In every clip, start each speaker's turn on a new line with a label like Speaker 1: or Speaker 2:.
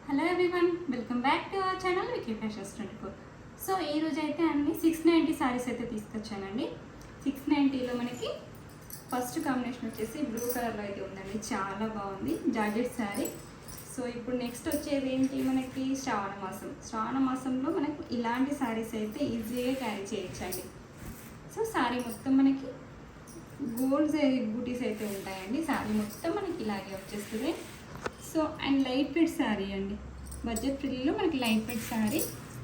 Speaker 1: Hello everyone, welcome back to our channel Vicky fashions 24. So ఈ రోజు అయితే అన్ని 690 సారీస్ అయితే తీసుకొచ్చానండి. 690లో మనకి ఫస్ట్ కాంబినేషన్ వచ్చేసి బ్లూ కలర్లో అయితే ఉందండి. చాలా బాగుంది జార్జెట్ శారీ. సో ఇప్పుడు నెక్స్ట్ వచ్చేది ఏంటి, మనకి శ్రావణ మాసంలో మనకు ఇలాంటి శారీస్ అయితే ఈజీగా క్యారీ చేయొచ్చండి. సో శారీ మొత్తం మనకి గోల్డ్ బూటీస్ అయితే ఉంటాయండి. శారీ మొత్తం మనకి ఇలాగే వచ్చేస్తుంది. So and light weight sari అండి, బడ్జెట్ ఫ్రీలో మనకి లైట్ వెయిట్ శారీ.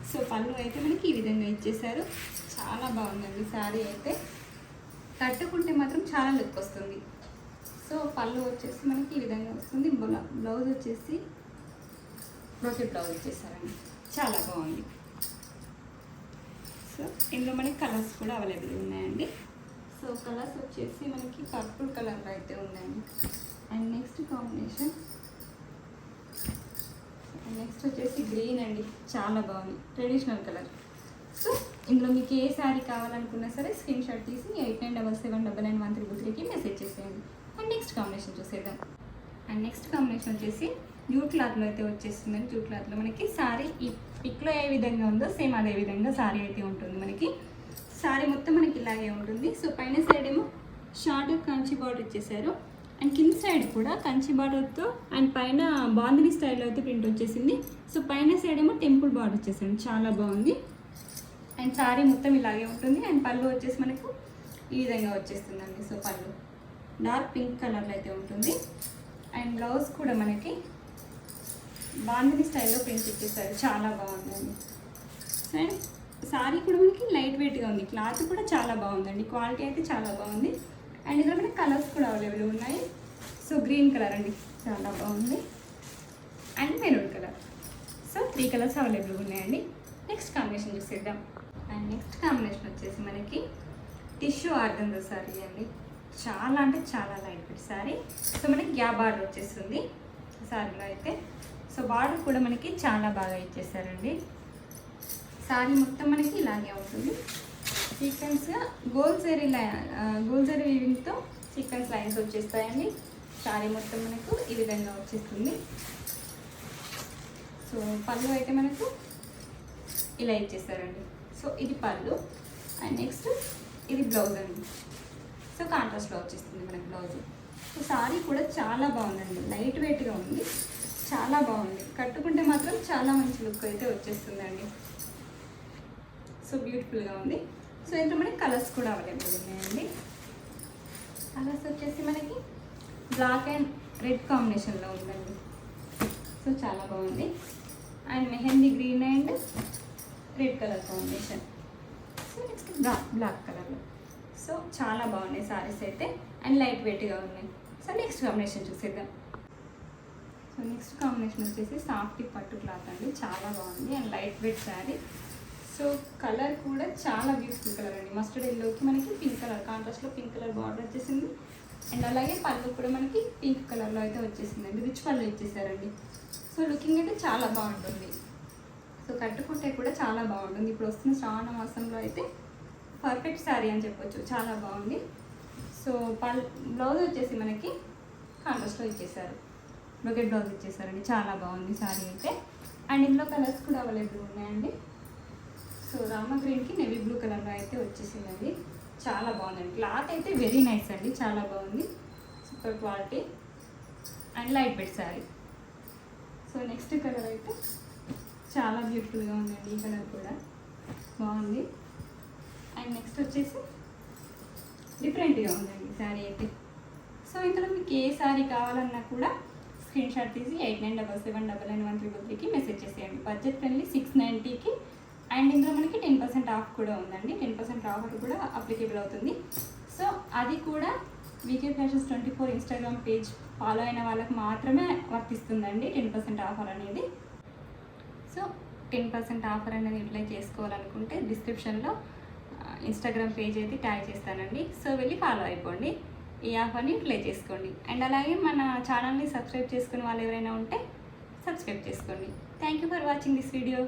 Speaker 1: సో పళ్ళు అయితే మనకి ఈ విధంగా ఇచ్చేసారు. చాలా బాగుందండి శారీ అయితే, కట్టుకుంటే మాత్రం చాలా లుక్ వస్తుంది. సో పళ్ళు వచ్చేసి మనకి ఈ విధంగా వస్తుంది. బ్లౌజ్ వచ్చేసి బ్రోకెట్ బ్లౌజ్ ఇచ్చేసారండి, చాలా బాగుంది. సో ఇందులో మనకి కలర్స్ కూడా అవైలబుల్ ఉన్నాయండి. సో కలర్స్ వచ్చేసి మనకి పర్పుల్ కలర్లో అయితే ఉన్నాయండి. అండ్ నెక్స్ట్ కాంబినేషన్ నెక్స్ట్ వచ్చేసి గ్రీన్ అండి, చాలా బాగుంది ట్రెడిషనల్ కలర్. సో ఇందులో మీకు ఏ శారీ కావాలనుకున్నా సరే స్క్రీన్ షాట్ తీసి 8977999333కి మెసేజ్ చేసేయండి. అండ్ నెక్స్ట్ కాంబినేషన్ చూసేద్దాం. అండ్ నెక్స్ట్ కాంబినేషన్ వచ్చేసి జూట్ క్లాత్లో అయితే వచ్చేస్తుందండి. జూట్ క్లాత్లో మనకి శారీ ఈ పిక్లో ఏ విధంగా ఉందో సేమ్ అదే విధంగా శారీ అయితే ఉంటుంది. మనకి శారీ మొత్తం మనకి ఇలాగే ఉంటుంది. సో పైన సైడ్ ఏమో షార్ట్ కంచి బార్డర్ ఇచ్చేసారు, అండ్ కింద సైడ్ కూడా కంచి బార్డర్తో అండ్ పైన బాందిని స్టైల్లో అయితే ప్రింట్ వచ్చేసింది. సో పైన సైడ్ ఏమో టెంపుల్ బార్డర్ వచ్చేసింది, చాలా బాగుంది. అండ్ శారీ మొత్తం ఇలాగే ఉంటుంది. అండ్ పళ్ళు వచ్చేసి మనకు ఈ విధంగా వచ్చేస్తుందండి. సో పళ్ళు డార్క్ పింక్ కలర్లో అయితే ఉంటుంది. అండ్ బ్లౌజ్ కూడా మనకి బాందిని స్టైల్లో ప్రింట్ ఇచ్చేసారు, చాలా బాగుందండి. అండ్ శారీ కూడా మనకి లైట్ వెయిట్గా ఉంది, క్లాత్ కూడా చాలా బాగుందండి, క్వాలిటీ అయితే చాలా బాగుంది. అండ్ ఇందులో మనకి కలర్స్ కూడా అవైలబుల్ ఉన్నాయి. సో గ్రీన్ కలర్ అండి, చాలా బాగుంది. And maroon colour. So 3 colours available ఉన్నాయండి. నెక్స్ట్ కాంబినేషన్ చూసేద్దాం. అండ్ నెక్స్ట్ కాంబినేషన్ వచ్చేసి మనకి టిష్యూ ఆర్గంజా శారీ అండి, చాలా అంటే చాలా లైట్ వెయిట్ శారీ. సో మనకి గ్యాప్ బార్డర్ వచ్చేస్తుంది శారీలో అయితే. సో బార్డర్ కూడా మనకి చాలా బాగా ఇచ్చేసారండి. శారీ మొత్తం మనకి ఇలాగే ఉంటుంది. సీక్వెన్స్గా గోల్డ్ జరీ వీవింగ్తో సీక్వెన్స్ లైన్స్ వచ్చేస్తాయండి. శారీ మొత్తం మనకు ఈ విధంగా వచ్చేస్తుంది. సో పళ్ళు అయితే మనకు ఇలా ఇచ్చేస్తారండి. సో ఇది పళ్ళు. అండ్ నెక్స్ట్ ఇది బ్లౌజ్ అండి. సో కాంట్రాస్ట్లో వచ్చేస్తుంది మనకి బ్లౌజ్. సో శారీ కూడా చాలా బాగుందండి, లైట్ వెయిట్గా ఉంది, చాలా బాగుంది. కట్టుకుంటే మాత్రం చాలా మంచి లుక్ అయితే వచ్చేస్తుందండి. సో బ్యూటిఫుల్గా ఉంది. సో ఇంట్లో మనకి కలర్స్ కూడా అవైలబుల్ ఉన్నాయండి. కలర్స్ వచ్చేసి మనకి బ్లాక్ అండ్ రెడ్ కాంబినేషన్లో ఉందండి. సో చాలా బాగుంది. And mehndi green and red colour combination. So next black కలర్లో. సో చాలా బాగున్నాయి శారీస్ అయితే, అండ్ లైట్ వెయిట్గా ఉన్నాయి. సో నెక్స్ట్ కాంబినేషన్ చూసేద్దాం. సో నెక్స్ట్ కాంబినేషన్ వచ్చేసి సాఫ్ట్ పట్టు క్లాత్ అండి, చాలా బాగుంది. And light weight sari. So colour కూడా చాలా బ్యూటిఫుల్ కలర్ అండి. మస్టర్డ్ ఎల్లోకి మనకి పింక్ కలర్ కాంట్రాస్ట్లో పింక్ కలర్ బార్డర్ వచ్చేసింది. అండ్ అలాగే పళ్ళు కూడా మనకి పింక్ కలర్లో అయితే వచ్చేసిందండి, రిచ్ పళ్ళు ఇచ్చేసారండి. సో లుకింగ్ అయితే చాలా బాగుంటుంది. సో కట్టుకుంటే కూడా చాలా బాగుంటుంది. ఇప్పుడు వస్తున్న శ్రావణ మాసంలో అయితే పర్ఫెక్ట్ శారీ అని చెప్పొచ్చు, చాలా బాగుంది. సో బ్లౌజ్ వచ్చేసి మనకి కాంట్రాస్ట్లో ఇచ్చేసారు, బ్రోకెట్ బ్లౌజ్ ఇచ్చేసారండి, చాలా బాగుంది శారీ అయితే. అండ్ ఇందులో కలర్స్ కూడా అవైలబుల్ ఉన్నాయండి. సో రామా గ్రీన్కి నేవీ బ్లూ కలర్లో అయితే వచ్చేసిందండి, చాలా బాగుందండి. క్లాత్ అయితే వెరీ నైస్ అండి, చాలా బాగుంది, super quality and light weight sari. So next colour అయితే చాలా బ్యూటిఫుల్గా ఉందండి, ఈ కలర్ కూడా బాగుంది. అండ్ నెక్స్ట్ వచ్చేసి డిఫరెంట్గా ఉందండి శారీ అయితే. సో ఇందులో మీకు ఏ శారీ కావాలన్నా కూడా స్క్రీన్ షాట్ తీసి 8977999333కి మెసేజ్ చేసేయండి. బడ్జెట్ ఫ్రెండ్లీ 690కి. అండ్ ఇందులో మనకి 10% ఆఫ్ కూడా ఉందండి, 10% ఆఫర్ కూడా అప్లికేబుల్ అవుతుంది. సో అది కూడా వీకే ఫ్యాషన్స్ 24 ఇన్స్టాగ్రామ్ పేజ్ ఫాలో అయిన వాళ్ళకి మాత్రమే వర్తిస్తుందండి 10% ఆఫర్ అనేది. సో 10% ఆఫర్ అనేది అప్లై చేసుకోవాలనుకుంటే డిస్క్రిప్షన్లో ఇన్స్టాగ్రామ్ పేజ్ అయితే ట్యాగ్ చేస్తానండి. సో వెళ్ళి ఫాలో అయిపోండి, ఈ ఆఫర్ని అప్లై చేసుకోండి. అండ్ అలాగే మన ఛానల్ని సబ్స్క్రైబ్ చేసుకునే వాళ్ళు ఎవరైనా ఉంటే సబ్స్క్రైబ్ చేసుకోండి. Thank you for watching this video.